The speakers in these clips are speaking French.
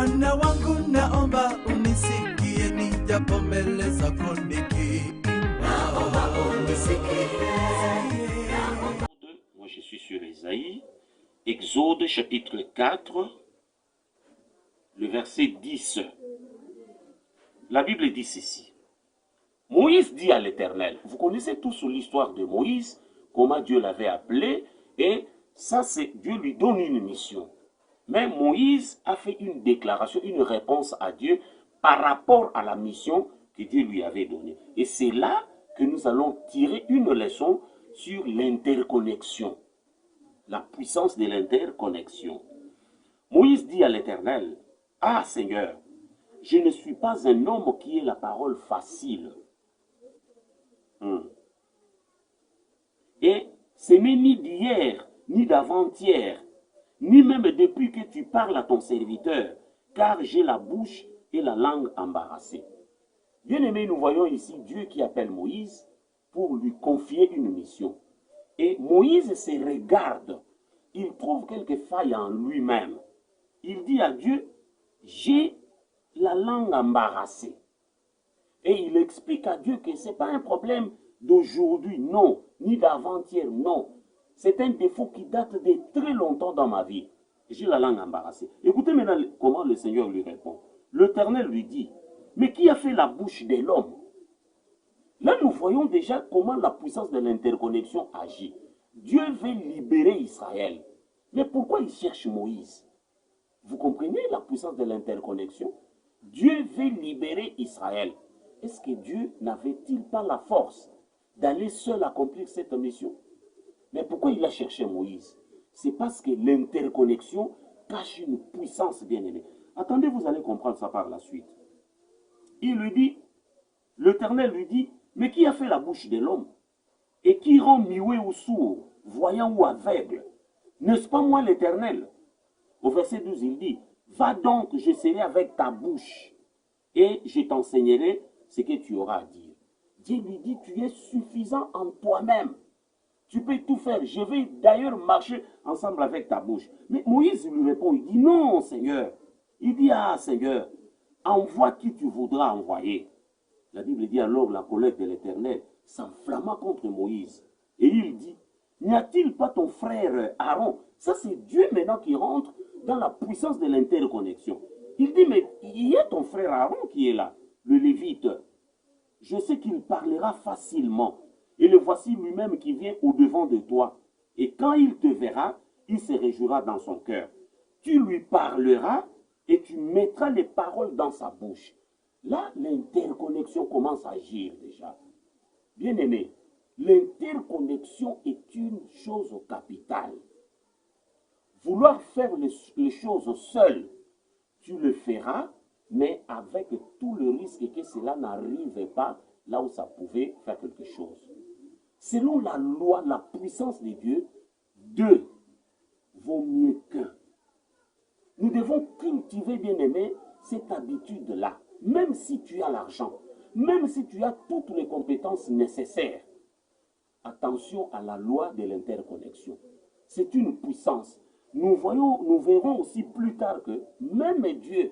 Bwana wangu naomba unisikie nijapomeleza kondiki. Naomba unisikie. Moi je suis sur Ésaïe, Exode chapitre 4, le verset 10. La Bible dit ceci. Moïse dit à l'Éternel, vous connaissez tous l'histoire de Moïse, comment Dieu l'avait appelé, et ça c'est Dieu lui donne une mission. Mais Moïse a fait une déclaration, une réponse à Dieu par rapport à la mission que Dieu lui avait donnée. Et c'est là que nous allons tirer une leçon sur l'interconnexion, la puissance de l'interconnexion. Moïse dit à l'Éternel, « Ah Seigneur, je ne suis pas un homme qui ait la parole facile. Et ce n'est ni d'hier, ni d'avant-hier, ni même depuis que tu parles à ton serviteur, car j'ai la bouche et la langue embarrassées. » Bien-aimés, nous voyons ici Dieu qui appelle Moïse pour lui confier une mission. Et Moïse se regarde, il trouve quelques failles en lui-même. Il dit à Dieu, j'ai la langue embarrassée. Et il explique à Dieu que ce n'est pas un problème d'aujourd'hui, non, ni d'avant-hier, non. C'est un défaut qui date de très longtemps dans ma vie. J'ai la langue embarrassée. Écoutez maintenant comment le Seigneur lui répond. L'Éternel lui dit, mais qui a fait la bouche de l'homme? Là, nous voyons déjà comment la puissance de l'interconnexion agit. Dieu veut libérer Israël. Mais pourquoi il cherche Moïse? Vous comprenez la puissance de l'interconnexion? Dieu veut libérer Israël. Est-ce que Dieu n'avait-il pas la force d'aller seul accomplir cette mission? Mais pourquoi il a cherché Moïse? C'est parce que l'interconnexion cache une puissance bien-aimée. Attendez, vous allez comprendre ça par la suite. Il lui dit, l'Éternel lui dit, mais qui a fait la bouche de l'homme? Et qui rend muet ou sourd, voyant ou aveugle? N'est-ce pas moi l'Éternel? Au verset 12, il dit, va donc, je serai avec ta bouche, et je t'enseignerai ce que tu auras à dire. Dieu lui dit, tu es suffisant en toi-même. Tu peux tout faire. Je vais d'ailleurs marcher ensemble avec ta bouche. Mais Moïse lui répond, il dit, non, Seigneur. Il dit, ah, Seigneur, envoie qui tu voudras envoyer. La Bible dit alors, la colère de l'Éternel s'enflamma contre Moïse. Et il dit, n'y a-t-il pas ton frère Aaron? Ça, c'est Dieu maintenant qui rentre dans la puissance de l'interconnexion. Il dit, mais il y a ton frère Aaron qui est là, le Lévite. Je sais qu'il parlera facilement. Et le voici lui-même qui vient au-devant de toi. Et quand il te verra, il se réjouira dans son cœur. Tu lui parleras et tu mettras les paroles dans sa bouche. Là, l'interconnexion commence à agir déjà. Bien-aimé, l'interconnexion est une chose capitale. Vouloir faire les choses seul, tu le feras, mais avec tout le risque que cela n'arrive pas là où ça pouvait faire quelque chose. Selon la loi, la puissance de Dieu, deux vaut mieux qu'un. Nous devons cultiver, bien-aimé, cette habitude-là. Même si tu as l'argent, même si tu as toutes les compétences nécessaires, attention à la loi de l'interconnexion. C'est une puissance. Nous verrons aussi plus tard que même Dieu,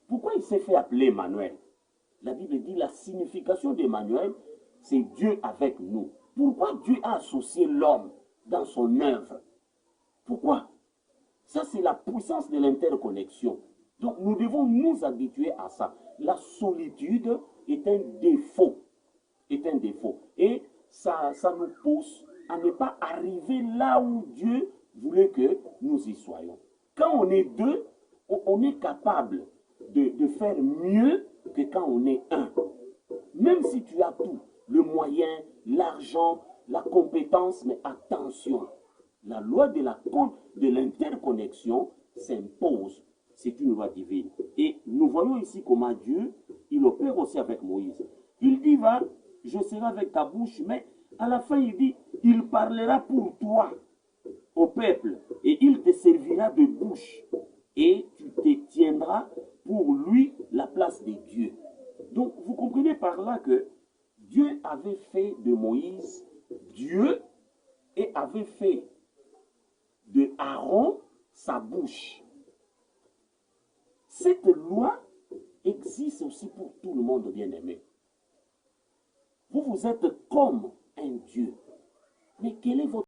pourquoi il s'est fait appeler Emmanuel? La Bible dit la signification d'Emmanuel, c'est Dieu avec nous. Pourquoi Dieu a associé l'homme dans son œuvre? Pourquoi? Ça, c'est la puissance de l'interconnexion. Donc, nous devons nous habituer à ça. La solitude est un défaut. Et ça nous pousse à ne pas arriver là où Dieu voulait que nous y soyons. Quand on est deux, on est capable de faire mieux que quand on est un. Même si tu as tout, le moyen, l'argent, la compétence, mais attention, la loi de l'interconnexion s'impose. C'est une loi divine. Et nous voyons ici comment Dieu, il opère aussi avec Moïse. Il dit, va, je serai avec ta bouche, mais à la fin, il dit, il parlera pour toi au peuple, et il te servira de bouche, et tu te tiendras pour lui la place de Dieu. Donc, vous comprenez par là que Dieu avait fait de Moïse Dieu et avait fait de Aaron sa bouche. Cette loi existe aussi pour tout le monde, bien-aimé. Vous êtes comme un Dieu. Mais quel est votre